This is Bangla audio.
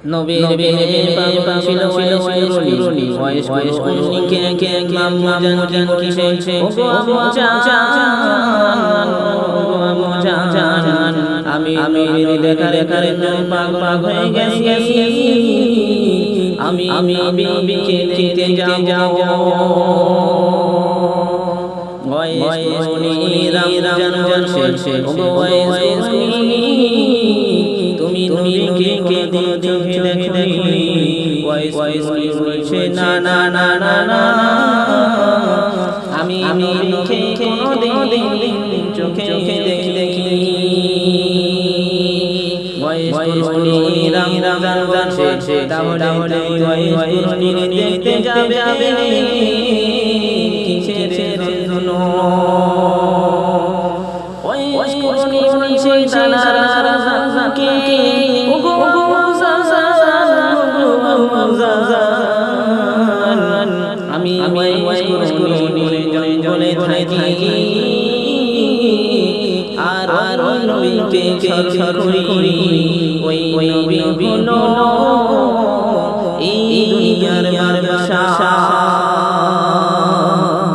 নবীর পাক ছিল শিরোনি ওয়াইস কুনি কে মাম্মু জান কিসে ওগো আম্মু জান আমি দেখার পাক হয়ে গেছি আমি বিবিকে দেখতে যাব ওয়াইস কুনি রাম জান সে ওগো ওয়াইস কুনি তুমি কে দেখনি ওয়াইস বলছে না না না না না আমি নবীকে কোনোদিন চোখে দেখি ওয়াইস কুনি রাম জান সে তাহলে ওয়াইস কুনি দেখতে যাবে কিসের জন্য ওয়াইস কুনি বলছে তানাকে ওগো আমি ওয়াইস কুনি জলে থাকি আর নবীকে সর করি ওই নবী হলো